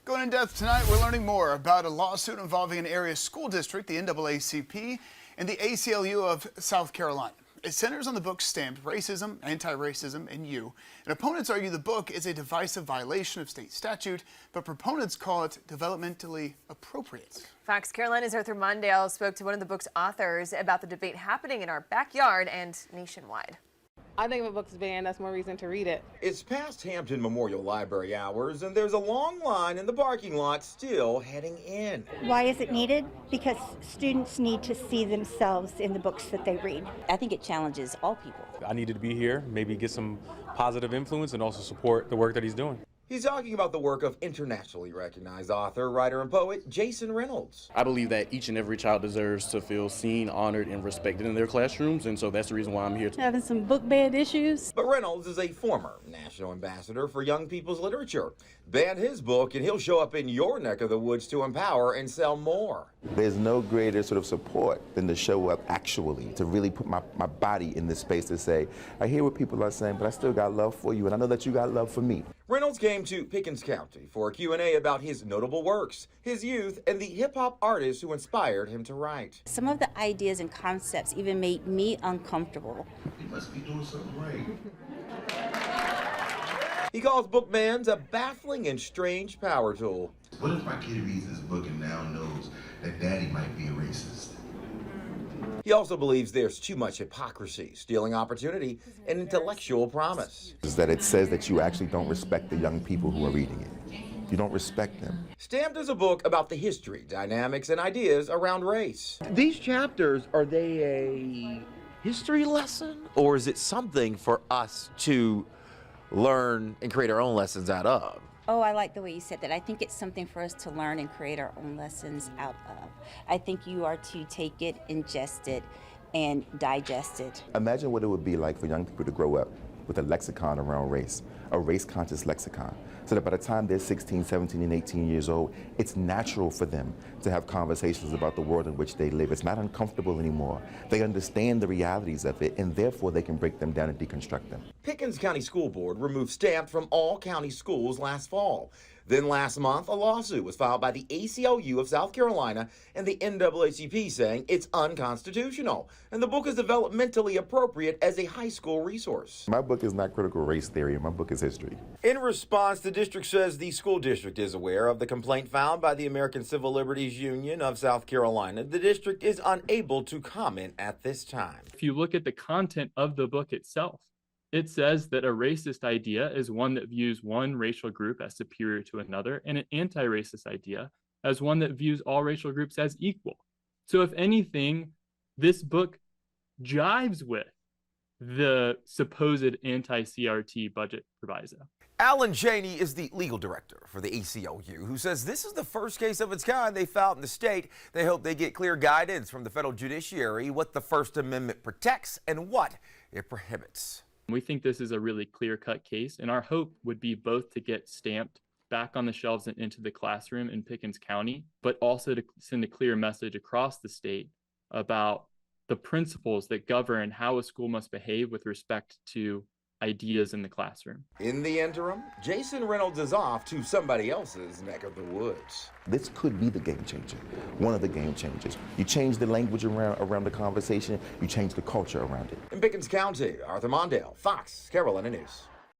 Going in depth tonight, we're learning more about a lawsuit involving an area school district, the NAACP, and the ACLU of South Carolina. It centers on the book stamped Racism, Anti-Racism, and You. And opponents argue the book is a divisive violation of state statute, but proponents call it developmentally appropriate. Fox Carolina's Arthur Mondale spoke to one of the book's authors about the debate happening in our backyard and nationwide. I think if a book's banned, that's more reason to read it. It's past Hampton Memorial Library hours, and there's a long line in the parking lot still heading in. Why is it needed? Because students need to see themselves in the books that they read. I think it challenges all people. I needed to be here, maybe get some positive influence and also support the work that he's doing. He's talking about the work of internationally recognized author, writer, and poet Jason Reynolds. I believe that each and every child deserves to feel seen, honored, and respected in their classrooms, and so that's the reason why I'm here. Having some book ban issues. But Reynolds is a former national ambassador for young people's literature. Ban his book and he'll show up in your neck of the woods to empower and sell more. There's no greater sort of support than to show up actually, to really put my body in this space to say, I hear what people are saying, but I still got love for you, and I know that you got love for me. Reynolds came to Pickens County for a Q&A about his notable works, his youth, and the hip-hop artists who inspired him to write. Some of the ideas and concepts even made me uncomfortable. He must be doing something right. He calls book bans a baffling and strange power tool. What if my kid reads this book and now knows that daddy might be a racist? He also believes there's too much hypocrisy, stealing opportunity, and intellectual promise. Is that it says that you actually don't respect the young people who are reading it. You don't respect them. Stamped is a book about the history, dynamics, and ideas around race. These chapters, are they a history lesson? Or is it something for us to learn and create our own lessons out of? Oh, I like the way you said that. I think it's something for us to learn and create our own lessons out of. I think you are to take it, ingest it, and digest it. Imagine what it would be like for young people to grow up with a lexicon around race, a race-conscious lexicon, so that by the time they're 16, 17, and 18 years old, it's natural for them to have conversations about the world in which they live. It's not uncomfortable anymore. They understand the realities of it, and therefore they can break them down and deconstruct them. Pickens County School Board removed Stamped from all county schools last fall. Then last month, a lawsuit was filed by the ACLU of South Carolina and the NAACP saying it's unconstitutional, and the book is developmentally appropriate as a high school resource. My book is not critical race theory, my book is history. In response, the district says the school district is aware of the complaint filed by the American Civil Liberties Union of South Carolina. The district is unable to comment at this time. If you look at the content of the book itself, it says that a racist idea is one that views one racial group as superior to another, and an anti-racist idea as one that views all racial groups as equal. So if anything, this book jives with the supposed anti-CRT budget proviso. Alan Cheney is the legal director for the ACLU, who says this is the first case of its kind they filed in the state. They hope they get clear guidance from the federal judiciary what the First Amendment protects and what it prohibits. We think this is a really clear-cut case, and our hope would be both to get Stamped back on the shelves and into the classroom in Pickens County, but also to send a clear message across the state about the principles that govern how a school must behave with respect to ideas in the classroom. In the interim, Jason Reynolds is off to somebody else's neck of the woods. This could be the game changer, one of the game changers. You change the language around the conversation, you change the culture around it. In Pickens County, Arthur Mondale, Fox Carolina News.